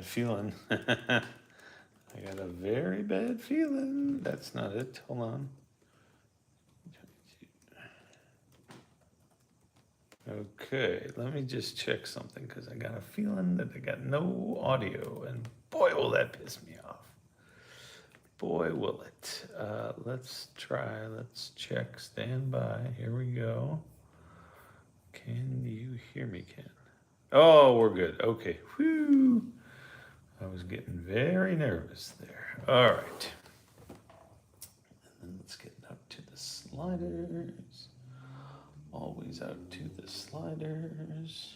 bad feeling. I got a very bad feeling. That's not it. Hold on. Okay, let me just check something because I got a feeling that I got no audio, and boy, will that piss me off. Boy, will it. Let's try. Let's check. Stand by. Here we go. Can you hear me, Ken? Oh, we're good. Okay. Whew. I was getting very nervous there. All right. And then let's get out to the sliders. Always out to the sliders.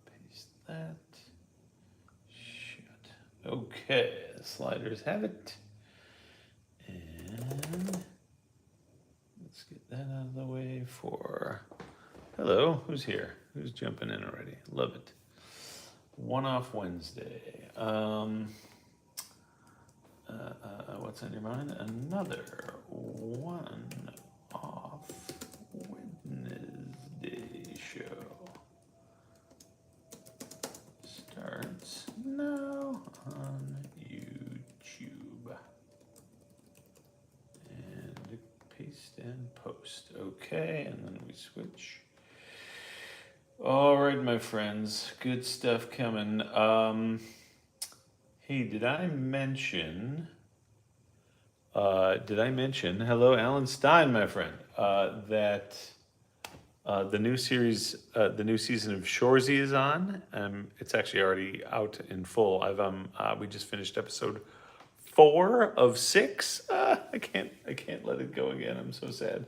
Paste that. Shit. Okay, the sliders have it. And let's get that out of the way for... Hello, who's here? Who's jumping in already? Love it. One-off Wednesday. What's on your mind? Another one-off Wednesday show. Starts now on YouTube. And paste and post. Okay, and then we switch. All right, my friends, good stuff coming. Hey, did I mention, hello, Alan Stein, my friend, that the new series, the new season of Shoresy is on? It's actually already out in full. We just finished episode 4 of 6. I can't let it go again. I'm so sad.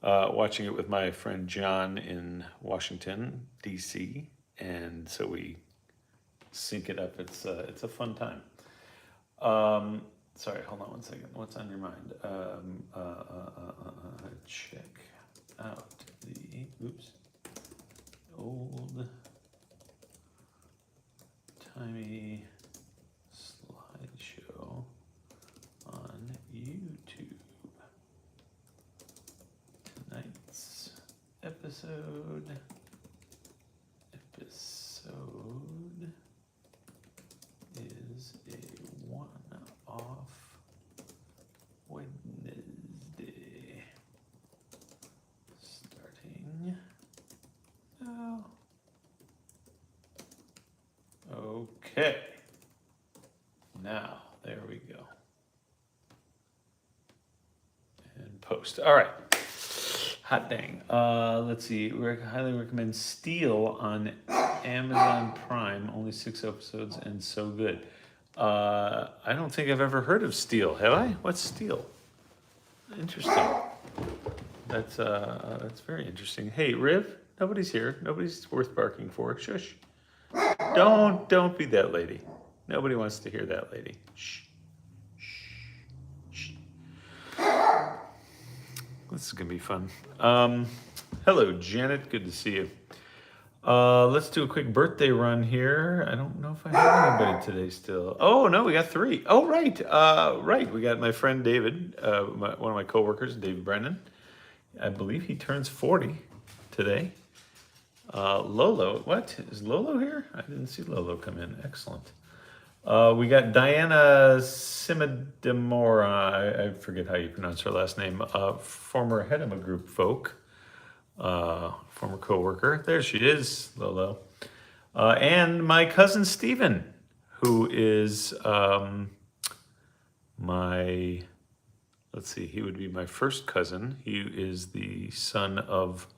Watching it with my friend John in Washington, D.C., and so we sync it up. It's a fun time. Sorry, hold on one second. What's on your mind? Check out the Old-Timey Slideshow on YouTube. Tonight's episode is a one-off Wednesday, starting now. Okay, now there we go, and post. All right. Hot dang. Let's see. Highly recommend Steel on Amazon Prime. Only 6 episodes and so good. I don't think I've ever heard of Steel. Have I? What's Steel? Interesting. That's very interesting. Hey, Riv. Nobody's here. Nobody's worth barking for. Shush. Don't be that lady. Nobody wants to hear that lady. Shh. This is gonna be fun. Hello, Janet. Good to see you. Let's do a quick birthday run here. I don't know if I have anybody today still. Oh no, we got 3. Oh right, right. We got my friend David, one of my coworkers, David Brennan. I believe he turns 40 today. Lolo, what is Lolo here? I didn't see Lolo come in. Excellent. We got Diana Simadimora, I forget how you pronounce her last name, former head of a group folk, former co-worker. There she is, Lolo. And my cousin Stephen, who is he would be my first cousin. He is the son of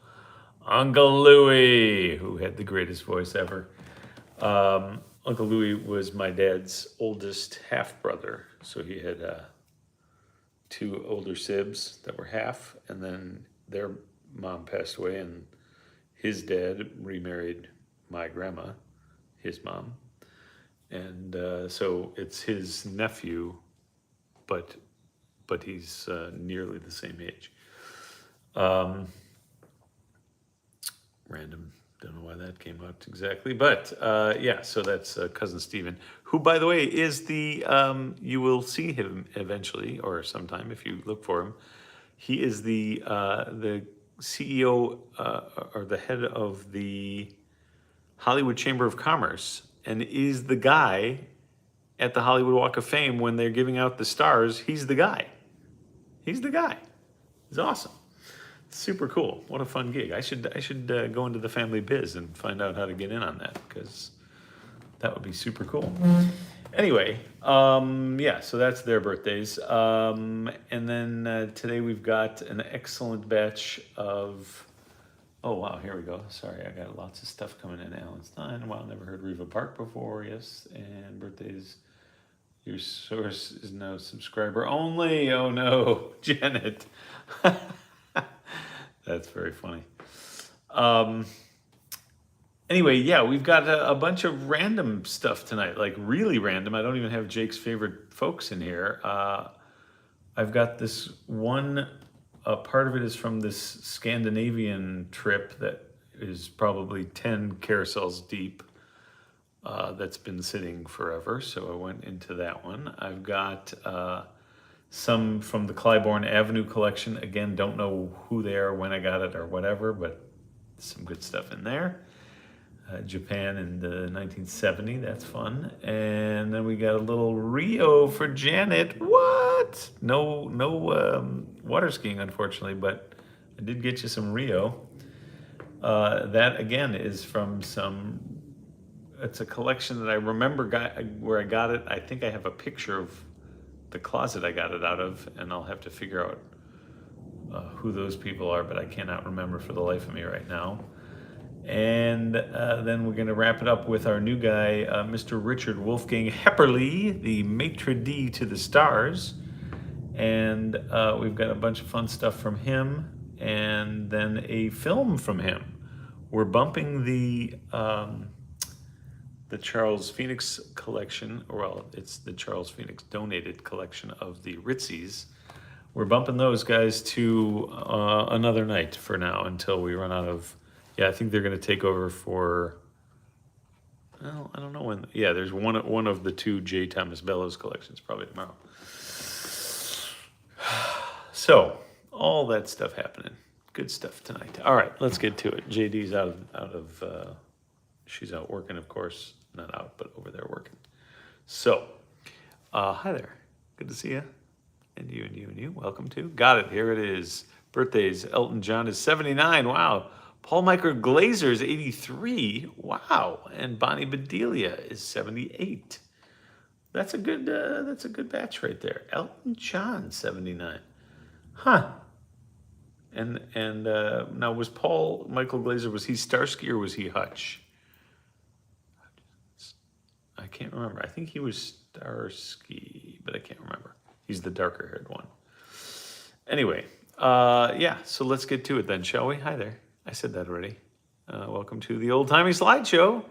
Uncle Louie, who had the greatest voice ever. Uncle Louie was my dad's oldest half-brother, so he had 2 older sibs that were half, and then their mom passed away, and his dad remarried my grandma, his mom, and so it's his nephew, but he's nearly the same age. Random. Don't know why that came out exactly, but yeah, so that's cousin Stephen, who, by the way, is the, you will see him eventually, or sometime if you look for him. He is the CEO or the head of the Hollywood Chamber of Commerce and is the guy at the Hollywood Walk of Fame when they're giving out the stars. He's the guy. He's the guy. It's awesome. Super cool. What a fun gig. I should go into the family biz and find out how to get in on that because that would be super cool. Anyway, yeah, so that's their birthdays. And then today we've got an excellent batch of, oh wow, here we go. Sorry, I got lots of stuff coming in. Alan Stein, wow, never heard Reva Park before, yes. And birthdays, your source is now subscriber only. Oh no, Janet. That's very funny. Anyway, yeah, we've got a bunch of random stuff tonight, like really random. I don't even have Jake's favorite folks in here. I've got this one, part of it is from this Scandinavian trip that is probably 10 carousels deep, that's been sitting forever. So I went into that one. I've got some from the Clybourne Avenue collection. Again, don't know who they are, when I got it, or whatever, but some good stuff in there. Japan in the 1970, that's fun. And then we got a little Rio for Janet. What? No water skiing, unfortunately, but I did get you some Rio. That again is from some, it's a collection that I remember where I got it. I think I have a picture of the closet I got it out of, and I'll have to figure out who those people are, but I cannot remember for the life of me right now. And then we're going to wrap it up with our new guy, Mr. Richard Wolfgang Hepperly, the maitre d' to the stars. And we've got a bunch of fun stuff from him, and then a film from him. We're bumping the Charles Phoenix collection, or well, it's the Charles Phoenix donated collection of the Ritzies. We're bumping those guys to another night for now until we run out of. Yeah, I think they're going to take over for, well, I don't know when. Yeah, there's one of the two J. Thomas Bellows collections probably tomorrow. So, all that stuff happening. Good stuff tonight. All right, let's get to it. JD's out of she's out working, of course. Not out, but over there working. So, hi there. Good to see you. And you, and you, and you. Welcome to. Got it. Here it is. Birthdays. Elton John is 79. Wow. Paul Michael Glazer is 83. Wow. And Bonnie Bedelia is 78. That's a good batch right there. Elton John, 79. Huh. And now was Paul Michael Glazer, was he Starsky or was he Hutch? I can't remember. I think he was Starsky, but I can't remember. He's the darker haired one. Anyway, yeah, so let's get to it then, shall we? Hi there. I said that already. Welcome to the Old-Timey Slideshow,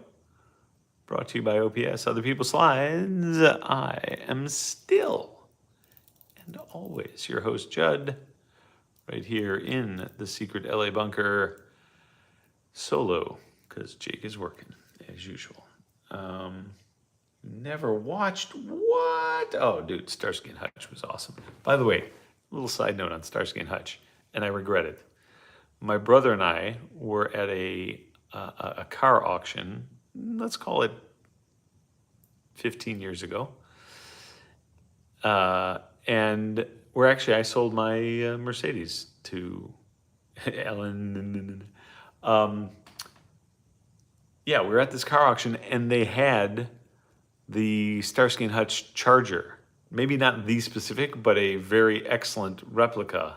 brought to you by OPS, Other People's Slides. I am still and always your host, Judd, right here in the secret LA bunker, solo, because Jake is working, as usual. Never watched what? Oh, dude, Starsky and Hutch was awesome. By the way, a little side note on Starsky and Hutch, and I regret it. My brother and I were at a car auction, let's call it 15 years ago. And I sold my Mercedes to Ellen. Yeah, we were at this car auction, and they had the Starsky and Hutch Charger. Maybe not the specific, but a very excellent replica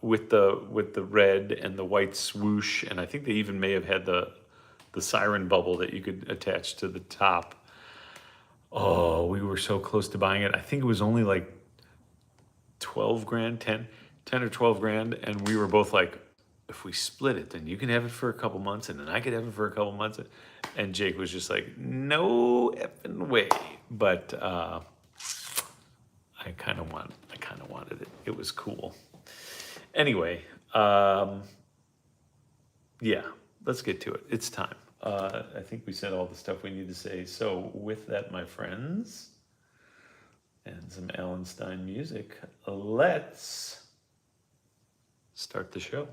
with the red and the white swoosh, and I think they even may have had the siren bubble that you could attach to the top. Oh, we were so close to buying it. I think it was only like 12 grand, 10 or 12 grand, and we were both like, if we split it, then you can have it for a couple months, and then I could have it for a couple months. And Jake was just like, no effing way. But I kind of wanted it. It was cool. Anyway, yeah, let's get to it. It's time. I think we said all the stuff we need to say. So with that, my friends, and some Alan Stein music, let's start the show.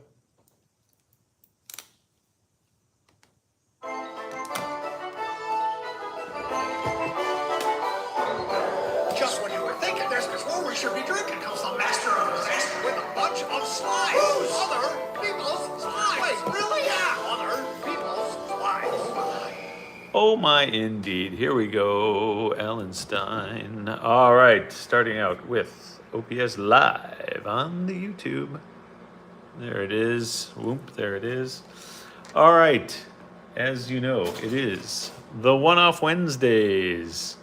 Just when you were thinking there's much more we should be drinking comes the master of disaster with a bunch of slides. Who's? Other people's slides. Wait, really? Yeah, other people's slides. Oh my, indeed. Here we go, Alan Stein. All right, starting out with OPS Live on the YouTube. There it is. Whoop, there it is. All right, as you know, it is the One-Off Wednesdays.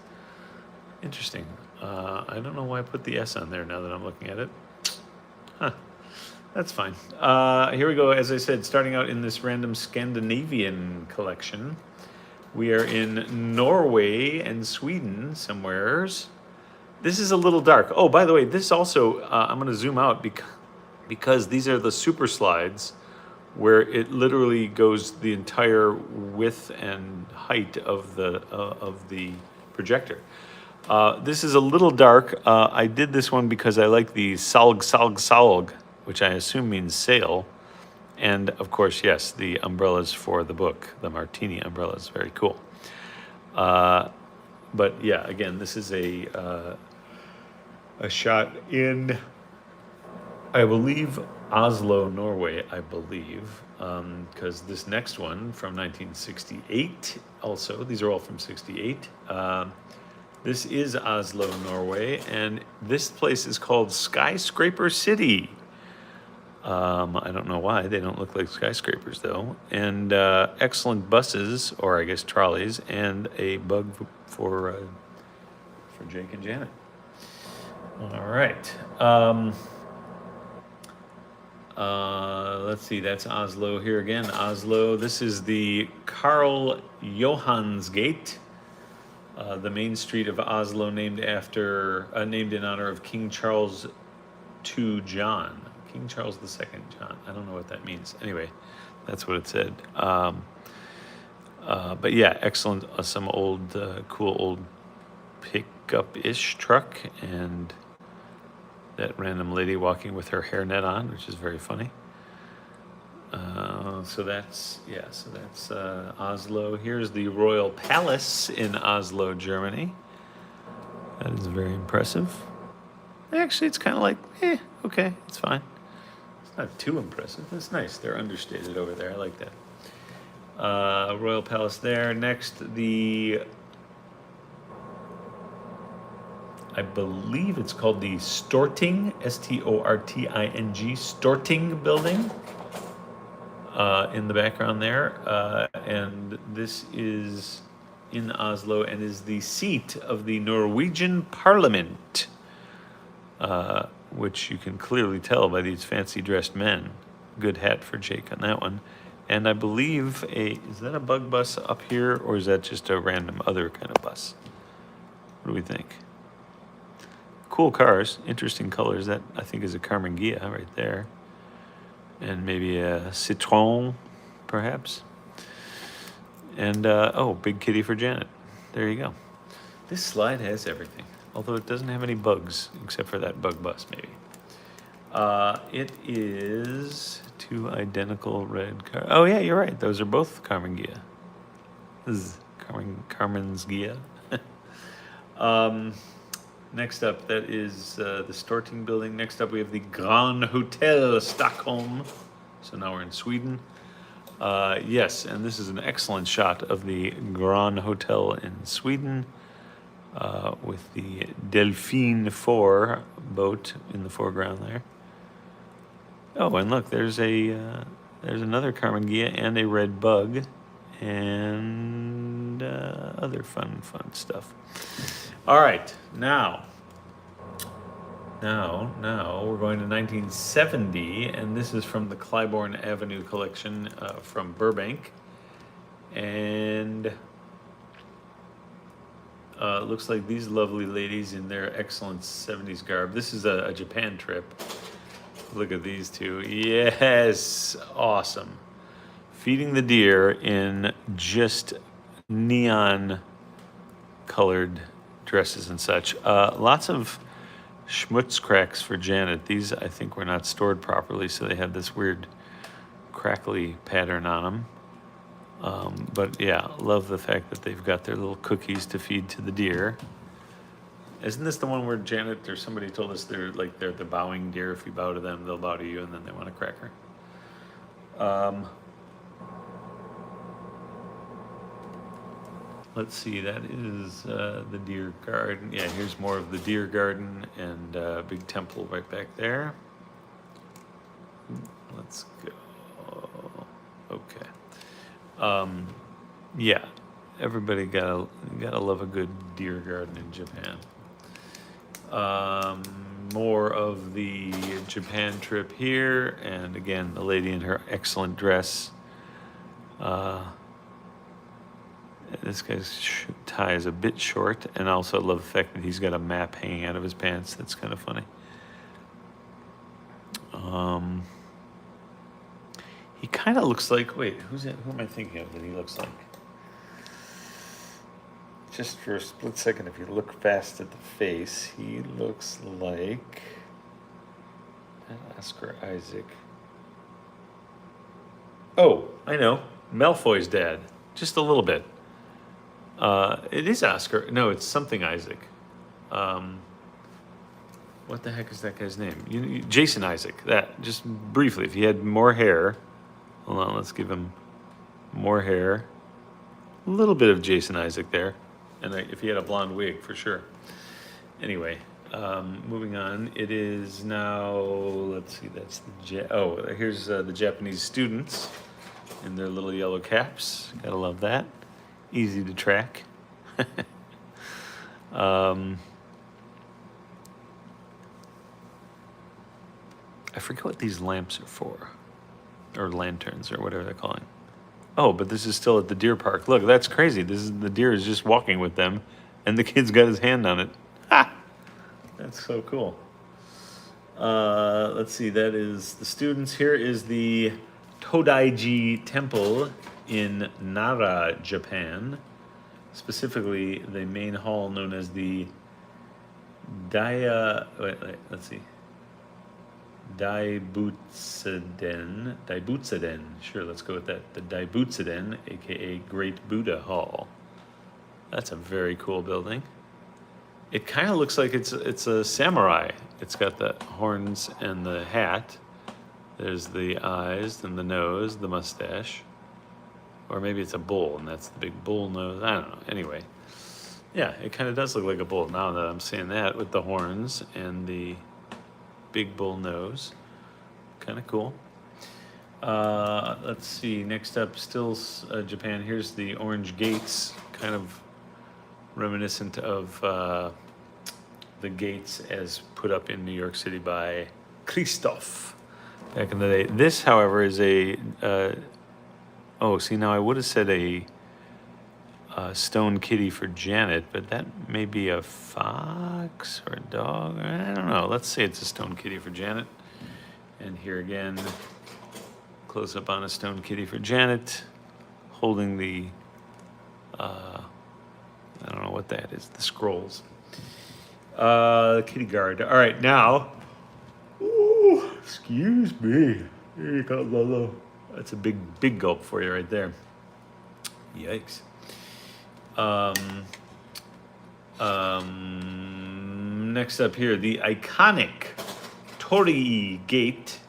Interesting. I don't know why I put the S on there now that I'm looking at it. Huh. That's fine. Here we go. As I said, starting out in this random Scandinavian collection. We are in Norway and Sweden somewheres. This is a little dark. Oh, by the way, this also, I'm going to zoom out because these are the super slides where it literally goes the entire width and height of the projector. This is a little dark. I did this one because I like the salg, which I assume means sail. And of course, yes, the umbrellas for the book, the martini umbrellas, very cool. But yeah, again, this is a shot in, I believe, Oslo, Norway, I believe, because this next one from 1968, also, these are all from 68. This is Oslo, Norway, and this place is called Skyscraper City. I don't know why, they don't look like skyscrapers though. And excellent buses, or I guess trolleys, and a bug for Jake and Janet. All right. Let's see, that's Oslo here again. Oslo, this is the Karl Johans Gate. The main street of Oslo, named in honor of King Charles II John. King Charles II John. I don't know what that means. Anyway, that's what it said. But yeah, excellent. Some old, cool old pickup-ish truck, and that random lady walking with her hairnet on, which is very funny. So that's Oslo. Here's the Royal Palace in Oslo, Germany. That is very impressive. Actually, it's kind of like, okay, it's fine. It's not too impressive. That's nice. They're understated over there. I like that. Royal Palace there. Next, I believe it's called the Storting, Storting, Storting building. In the background there, and this is in Oslo and is the seat of the Norwegian Parliament, which you can clearly tell by these fancy dressed men. Good hat for Jake on that one. And I believe is that a bug bus up here, or is that just a random other kind of bus? What do we think? Cool cars, interesting colors. That I think is a Carmen Ghia right there. And maybe a Citroën, perhaps. And, big kitty for Janet. There you go. This slide has everything, although it doesn't have any bugs, except for that bug bus, maybe. It is two identical red cars. Oh, yeah, you're right. Those are both Carmen Ghia. This is Carmen's Ghia. Next up, that is the Storting building. Next up, we have the Grand Hotel Stockholm. So now we're in Sweden. Yes, and this is an excellent shot of the Grand Hotel in Sweden with the Delphine 4 boat in the foreground there. Oh, and look, there's another Carmen Ghia and a red bug and other fun stuff. All right, now we're going to 1970, and this is from the Clybourne Avenue collection from Burbank. And it looks like these lovely ladies in their excellent 70s garb. This is a Japan trip. Look at these two. Yes, awesome. Feeding the deer in just neon colored dresses and such. Lots of schmutz cracks for Janet. These, I think, were not stored properly, so they had this weird crackly pattern on them. But yeah, love the fact that they've got their little cookies to feed to the deer. Isn't this the one where Janet or somebody told us they're the bowing deer? If you bow to them, they'll bow to you, and then they want a cracker. Let's see, that is the deer garden. Yeah, here's more of the deer garden and big temple right back there. Let's go. Okay. Yeah, everybody gotta love a good deer garden in Japan. More of the Japan trip here, and again, the lady in her excellent dress. This guy's tie is a bit short, and I also love the fact that he's got a map hanging out of his pants. That's kind of funny. He kind of looks like, wait, who am I thinking of that he looks like? Just for a split second, if you look fast at the face, he looks like Oscar Isaac. Oh, I know, Malfoy's dad, just a little bit. It is Oscar. No, it's something Isaac. What the heck is that guy's name? Jason Isaac. That, just briefly, if he had more hair. Hold on, let's give him more hair. A little bit of Jason Isaac there. And if he had a blonde wig, for sure. Anyway, moving on. It is now, let's see, that's the, here's the Japanese students in their little yellow caps. Gotta love that. Easy to track. I forget what these lamps are for, or lanterns, or whatever they're calling. Oh, but this is still at the deer park. Look, that's crazy. The deer is just walking with them, and the kid's got his hand on it. Ha! That's so cool. Let's see, that is the students. Here is the Todaiji Temple in Nara, Japan. Specifically, the main hall known as the let's see. Daibutsuden, sure, let's go with that. The Daibutsuden, aka Great Buddha Hall. That's a very cool building. It kind of looks like it's a samurai. It's got the horns and the hat. There's the eyes and the nose, the mustache. Or maybe it's a bull, and that's the big bull nose. I don't know. Anyway, yeah, it kind of does look like a bull now that I'm seeing that with the horns and the big bull nose. Kind of cool. Let's see. Next up, still Japan. Here's the orange gates, kind of reminiscent of the gates as put up in New York City by Christoph back in the day. This, however, is a oh, see, now I would have said a stone kitty for Janet, but that may be a fox or a dog. I don't know. Let's say it's a stone kitty for Janet. And here again, close up on a stone kitty for Janet, holding the, I don't know what that is, the scrolls. Kitty guard. All right, now, ooh, excuse me. Here you go, Lolo. That's a big gulp for you right there. Yikes. Next up here, the iconic Torii Gate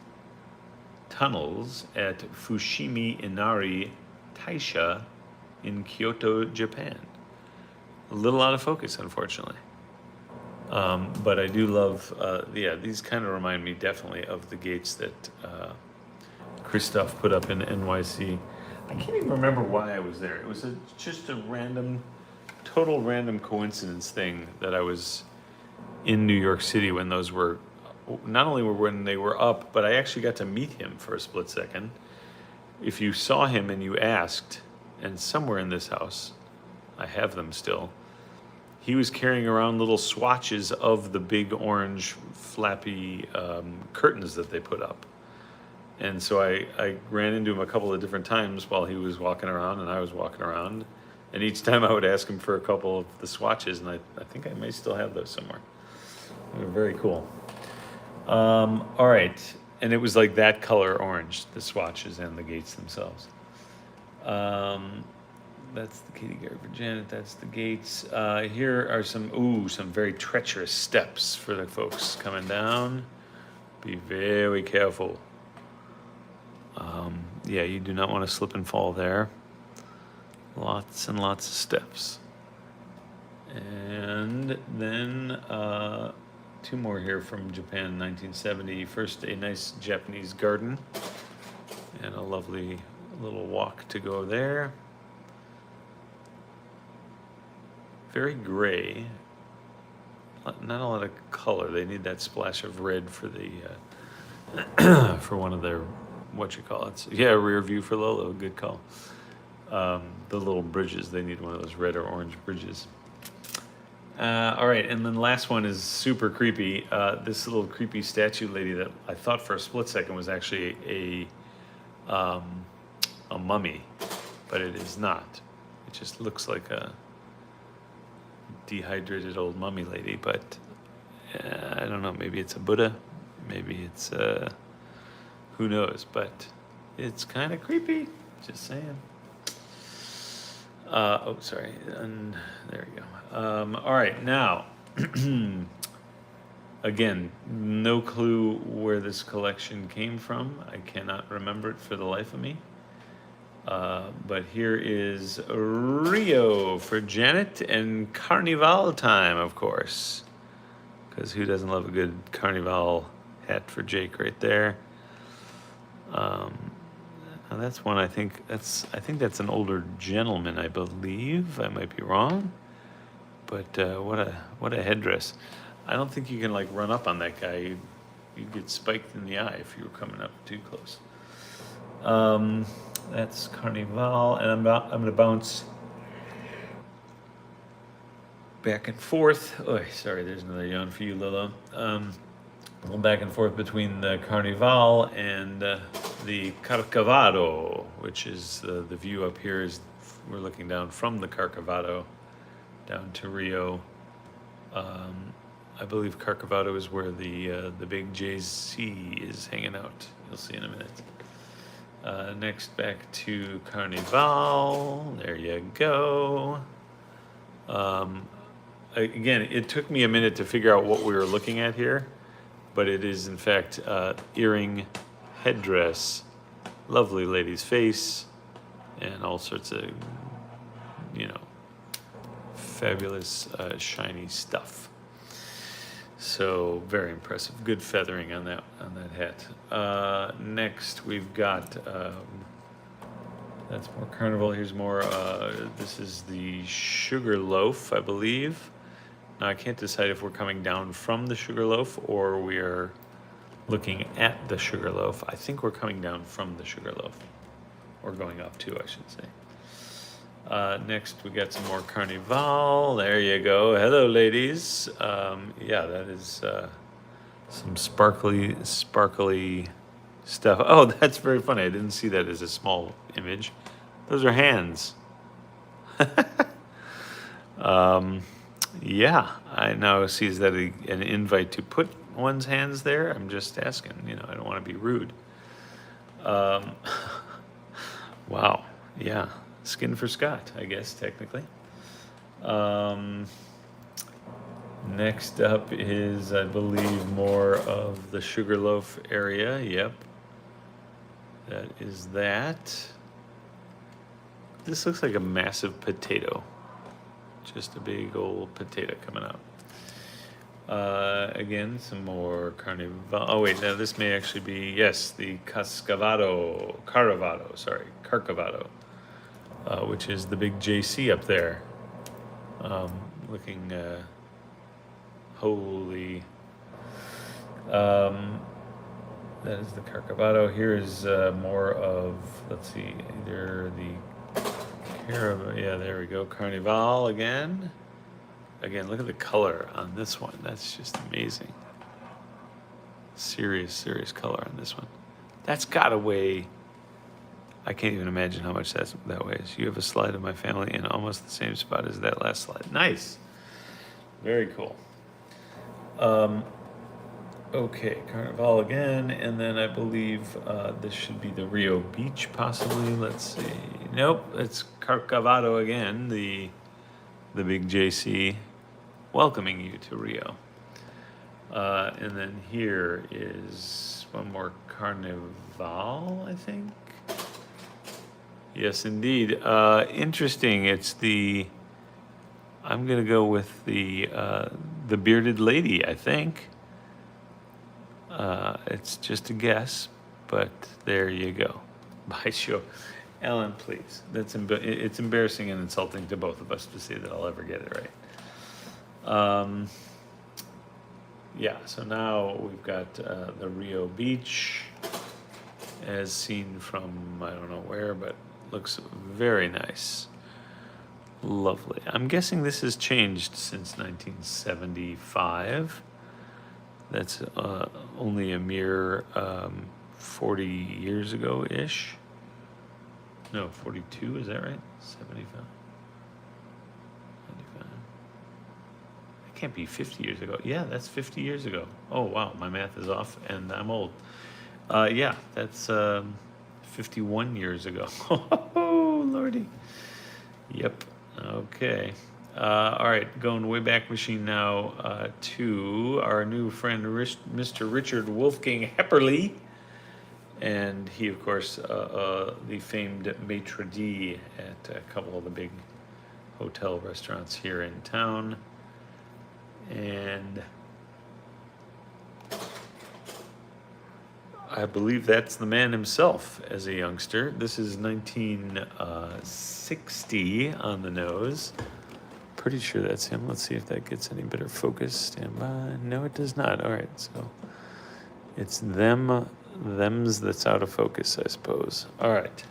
tunnels at Fushimi Inari Taisha in Kyoto, Japan. A little out of focus, unfortunately. But I do love, yeah, these kind of remind me definitely of the gates that Christoph put up in NYC. I can't even remember why I was there. It was just a total random coincidence thing that I was in New York City when those were, not only when they were up, but I actually got to meet him for a split second. If you saw him and you asked, and somewhere in this house, I have them still, he was carrying around little swatches of the big orange flappy curtains that they put up. And so I ran into him a couple of different times while he was walking around and I was walking around. And each time I would ask him for a couple of the swatches, and I think I may still have those somewhere. They're very cool. All right, and it was like that color orange, the swatches and the gates themselves. That's the kitty guard for Janet. That's the gates. Here are some very treacherous steps for the folks coming down. Be very careful. Yeah, you do not want to slip and fall there. Lots and lots of steps. And then two more here from Japan, 1970. First, a nice Japanese garden and a lovely little walk to go there. Very gray, not a lot of color. They need that splash of red for the for one of their rear view for Lolo. Good call. The little bridges, they need one of those red or orange bridges. All right, and then the last one is super creepy. This little creepy statue lady that I thought for a split second was actually a mummy, but it is not. It just looks like a dehydrated old mummy lady, but I don't know, maybe it's a Buddha, maybe it's who knows, but it's kind of creepy, just saying. Oh, sorry, and there we go. All right, now, again, no clue where this collection came from. I cannot remember it for the life of me. But here is Rio for Janet and Carnival time, of course. Because who doesn't love a good Carnival hat for Jake right there? Now that's one I think that's an older gentleman, I believe. I might be wrong. But what a headdress. I don't think you can like run up on that guy. You'd get spiked in the eye if you were coming up too close. That's Carnival, and I'm going to bounce back and forth. Oh, sorry, there's another yawn for you, Lilo. Going back and forth between the Carnival and the Carcavado, which is the view up here. Is we're looking down from the Carcavado down to Rio. I believe Carcavado is where the big JC is hanging out. You'll see in a minute. Next, back to Carnival. There you go. Again, it took me a minute to figure out what we were looking at here, but it is, in fact, earring, headdress, lovely lady's face, and all sorts of, fabulous, shiny stuff. So very impressive. Good feathering on that hat. Next we've got that's more Carnival. Here's more. This is the Sugar Loaf, I believe. Now I can't decide if we're coming down from the Sugar Loaf or we are looking at the Sugar Loaf. I think we're coming down from the Sugar Loaf, or going up to, I should say. Next, we got some more Carnival. There you go. Hello, ladies. Yeah, that is some sparkly stuff. Oh, that's very funny. I didn't see that as a small image. Those are hands. Yeah, I now see that an invite to put one's hands there. I'm just asking. I don't want to be rude. Wow. Yeah. Skin for Scott, I guess, technically. Next up is, I believe, more of the Sugarloaf area. Yep. That is that. This looks like a massive potato. Just a big old potato coming out. Again, some more Carnival. Oh, wait, now this may actually be, yes, the Carcavado, which is the big JC up there. Looking holy. That is the Carcavado. Here is more of, let's see, either the yeah, there we go, Carnival again. Again, look at the color on this one. That's just amazing. Serious color on this one. That's gotta weigh, I can't even imagine how much that weighs. You have a slide of my family in almost the same spot as that last slide. Nice. Very cool. Okay, Carnival again, and then I believe this should be the Rio Beach, possibly. Let's see. Nope, it's Carcavado again, the big JC, welcoming you to Rio. And then here is one more Carnival, I think. Yes, indeed. Interesting. It's the. I'm gonna go with the bearded lady, I think. It's just a guess, but there you go. By show. Ellen, please. It's embarrassing and insulting to both of us to say that I'll ever get it right. Yeah, so now we've got the Rio Beach as seen from I don't know where, but looks very nice. Lovely. I'm guessing this has changed since 1975. That's only a mere 40 years ago-ish. No, 42, is that right? 75? 95. It can't be 50 years ago. Yeah, that's 50 years ago. Oh, wow, my math is off and I'm old. Yeah, that's 51 years ago. Oh, Lordy. Yep, okay. All right, going way back machine now to our new friend, Mr. Richard Wolfgang Hepperly. And he, of course, the famed maitre d' at a couple of the big hotel restaurants here in town. And I believe that's the man himself as a youngster. This is 1960 on the nose. Pretty sure that's him. Let's see if that gets any better focus. Stand by. No, it does not. All right, so it's them's that's out of focus, I suppose. All right.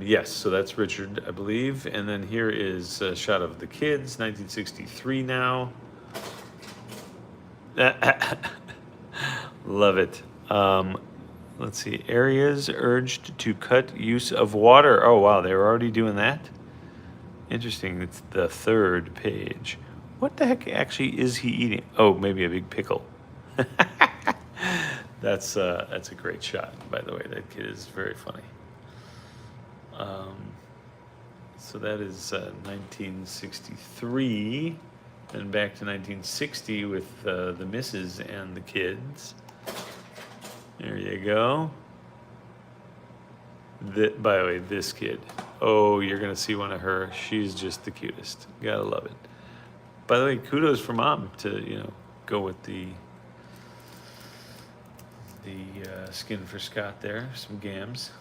Yes, so that's Richard, I believe. And then here is a shot of the kids, 1963 now. Love it. Let's see. Areas urged to cut use of water. Oh, wow, they were already doing that? Interesting. It's the third page. What the heck actually is he eating? Oh, maybe a big pickle. That's a great shot, by the way. That kid is very funny. So that is 1963, and back to 1960 with the missus and the kids. There you go. By the way, this kid. Oh, you're gonna see one of her. She's just the cutest. Gotta love it. By the way, kudos for mom to go with the skin for Scott there. Some gams.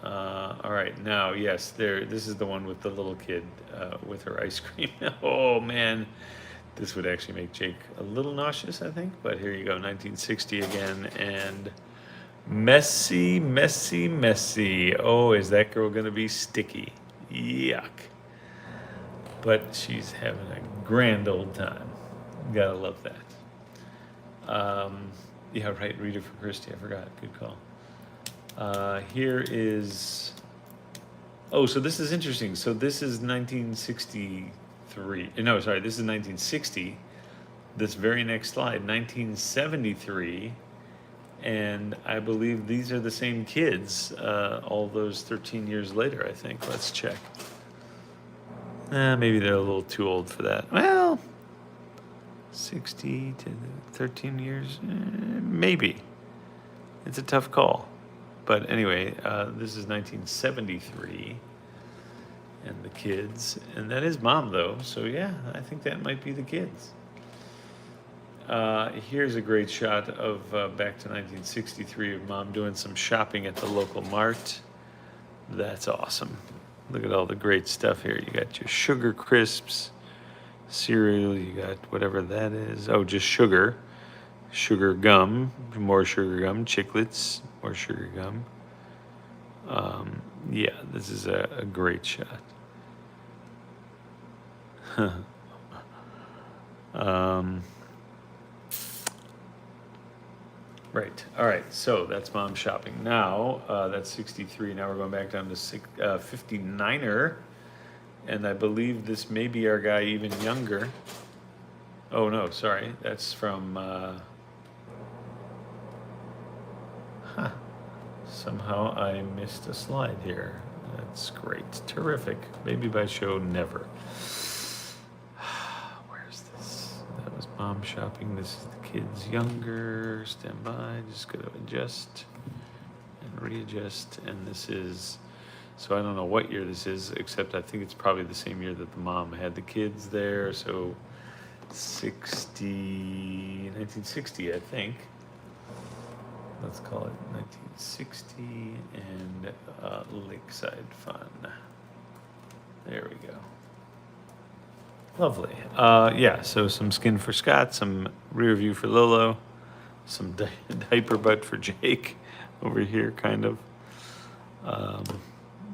All right, now yes, this is the one with the little kid with her ice cream. Oh man, this would actually make Jake a little nauseous, I think. But here you go, 1960 again, and messy, messy, messy. Oh, is that girl gonna be sticky? Yuck. But she's having a grand old time. Gotta love that. Yeah, right, Reader for Kirsty, I forgot. Good call. Here is, oh, so this is interesting. So this is 1963. No, sorry, this is 1960. This very next slide, 1973. And I believe these are the same kids all those 13 years later, I think. Let's check. Maybe they're a little too old for that. Well, 60 to 13 years, maybe. It's a tough call. But anyway, this is 1973, and the kids, and that is mom though, so yeah, I think that might be the kids. Here's a great shot of back to 1963 of mom doing some shopping at the local mart. That's awesome. Look at all the great stuff here. You got your sugar crisps, cereal, you got whatever that is. Oh, just sugar. Sugar gum, more sugar gum, chiclets, more sugar gum. Yeah, this is a great shot. Right. All right. So that's mom shopping. Now that's 63. Now we're going back down to 59er. And I believe this may be our guy even younger. Oh no, sorry, that's from, somehow I missed a slide here. That's great, terrific. Baby by show, never. Where's this? That was mom shopping. This is the kids younger. Stand by. Just gonna adjust and readjust. And this is, so I don't know what year this is, except I think it's probably the same year that the mom had the kids there. So 1960, I think. Let's call it 1960 and Lakeside Fun. There we go. Lovely. Yeah, so some skin for Scott, some rear view for Lolo, some diaper butt for Jake over here, kind of.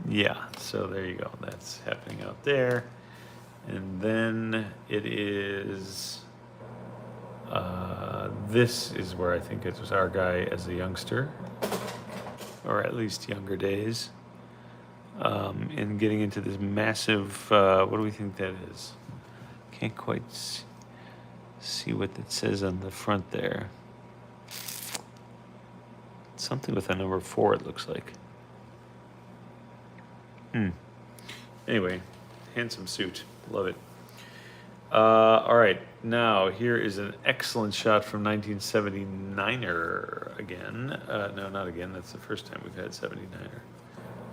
Yeah, so there you go. That's happening out there. And then it is, this is where I think it was our guy as a youngster, or at least younger days, in getting into this massive, what do we think that is? Can't quite see what it says on the front there. Something with a number 4, it looks like. Anyway, handsome suit. Love it. All right, now here is an excellent shot from 1979er again. No, not again. That's the first time we've had 79er.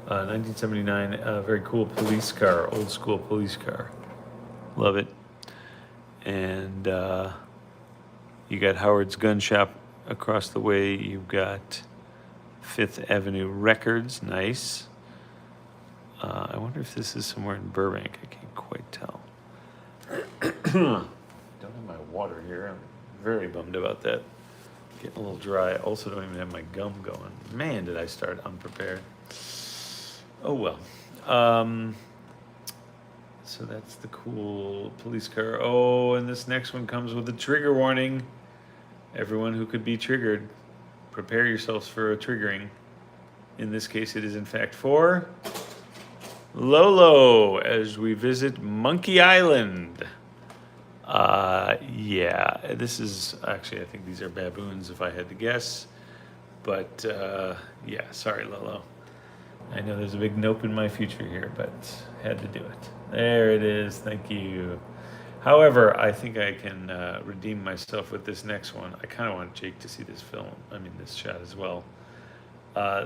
1979, very cool police car, old school police car. Love it. And you got Howard's Gun Shop across the way. You've got Fifth Avenue Records, nice. I wonder if this is somewhere in Burbank. I can't quite tell. Don't have my water here. I'm very bummed about that. Getting a little dry. I also don't even have my gum going. Man, did I start unprepared. Oh well. So that's the cool police car. Oh, and this next one comes with a trigger warning. Everyone who could be triggered, prepare yourselves for a triggering. In this case, it is in fact for Lolo as we visit Monkey Island. Yeah, this is actually, I think these are baboons if I had to guess. But yeah, sorry, Lolo. I know there's a big nope in my future here, but had to do it. There it is. Thank you. However, I think I can redeem myself with this next one. I kind of want Jake to see this film. I mean, this shot as well.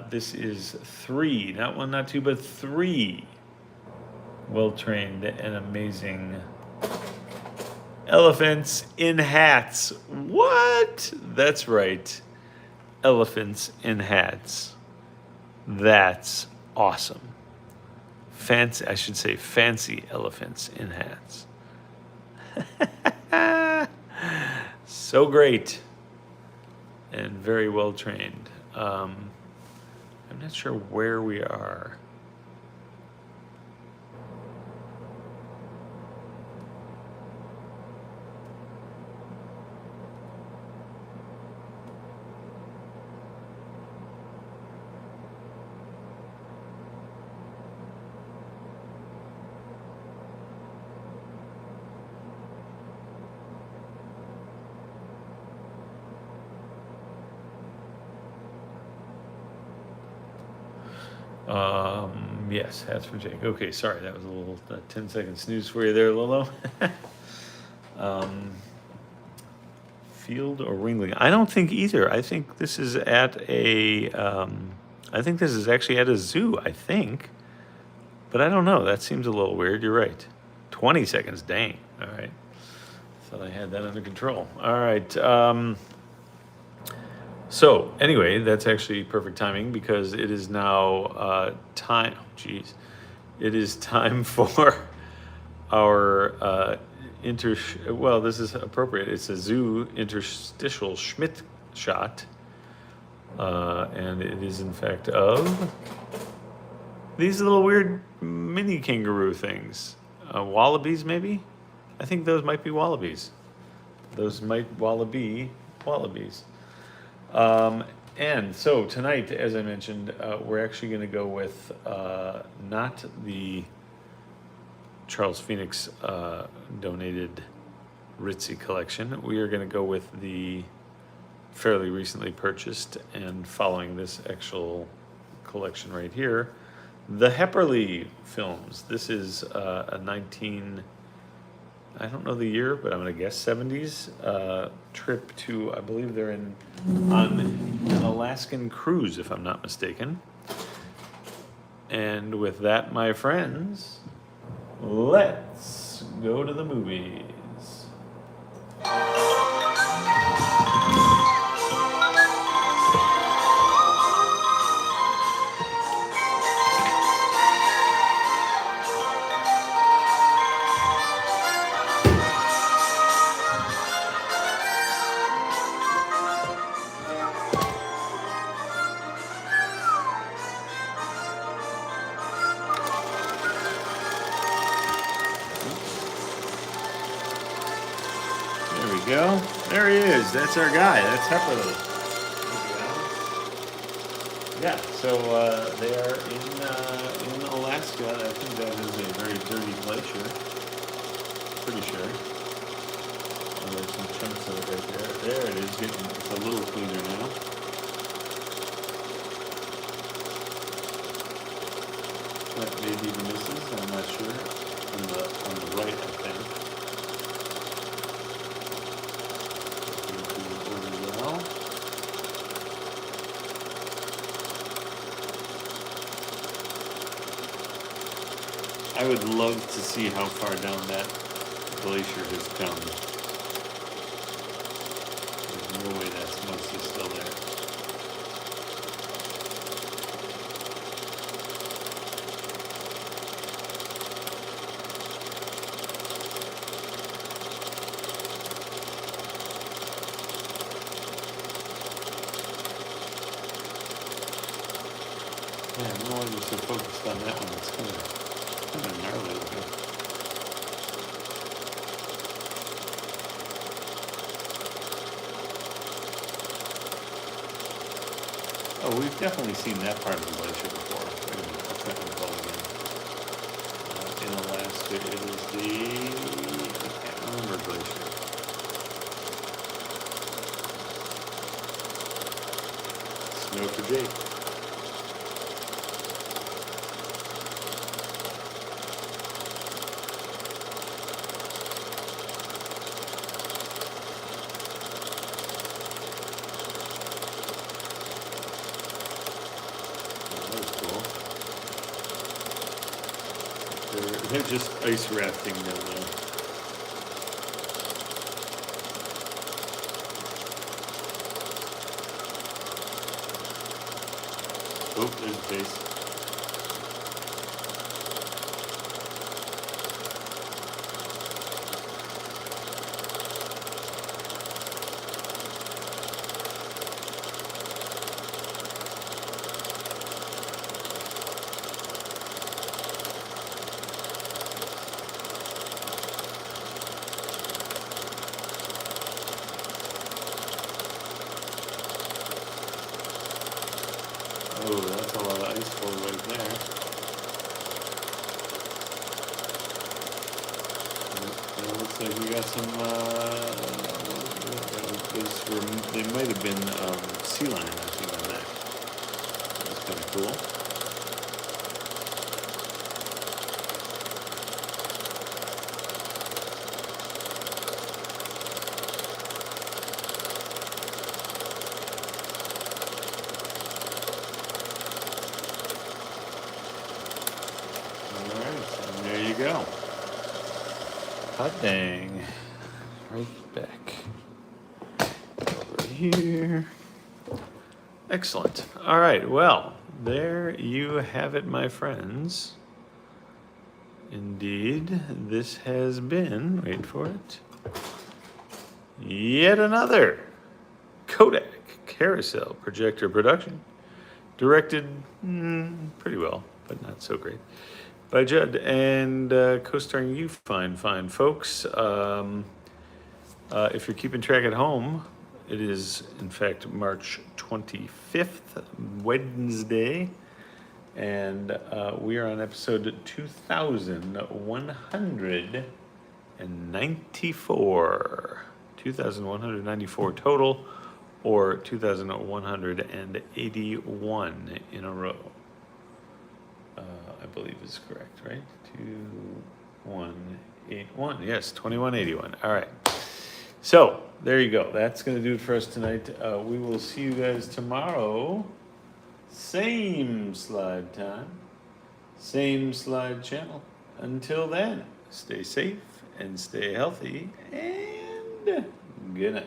This is 3, not 1, not 2, but 3 well-trained and amazing elephants in hats. What? That's right. Elephants in hats. That's awesome. Fancy, I should say fancy elephants in hats. So great and very well trained. I'm not sure where we are. Yes, hats for Jake. Okay, sorry, that was a little 10-second snooze for you there, Lolo. Field or Ringling? I don't think either. I think this is at a, I think this is actually at a zoo, I think. But I don't know. That seems a little weird. You're right. 20 seconds, dang. All right. Thought I had that under control. All right. So anyway, that's actually perfect timing because it is now time. Oh, geez, it is time for our well, this is appropriate. It's a zoo interstitial Schmidt shot, and it is in fact of these little weird mini kangaroo things, wallabies maybe. I think those might be wallabies. Those might wallabies. And so tonight, as I mentioned, we're actually going to go with not the Charles Phoenix donated ritzy collection. We are going to go with the fairly recently purchased and following this actual collection right here, the Hepperly films. This is a 19, I don't know the year, but I'm going to guess 70s trip to, I believe they're on an Alaskan cruise, if I'm not mistaken. And with that, my friends, let's go to the movies. There we go. There he is. That's our guy. That's Hepperly. Yeah. So they are in Alaska. I think that is a very dirty glacier. Pretty sure. Oh, there's some chunks of it right there. There it is. It's a little cleaner now. That maybe the misses. I'm not sure. On the right, I think. I would love to see how far down that glacier has come. There's no way that's mostly still there. Yeah, I don't know why you're so focused on that one. It's kind of gnarly looking. Oh, we've definitely seen that part of the glacier before. Wait a minute, what's that one called again? In Alaska, it is I can't remember glacier. Snow for Jake. They're just ice rafting down there. Oh, there's a base. Oh, that's a lot of ice flow right there. It looks like we got some, they might have been sea lion, I think, on that. That's kind of cool. There you go. Hot dang. Right back. Over here. Excellent. All right. Well, there you have it, my friends. Indeed, this has been, wait for it, yet another Kodak Carousel projector production. Directed pretty well, but not so great, by Judd, and co-starring you fine folks. If you're keeping track at home, it is in fact March 25th, Wednesday, And we are on episode 2194. 2194 total, or 2181 in a row. I believe is correct, right? 2181. Yes, 2181. All right. So there you go. That's going to do it for us tonight. We will see you guys tomorrow. Same slide time, same slide channel. Until then, stay safe and stay healthy, and good night.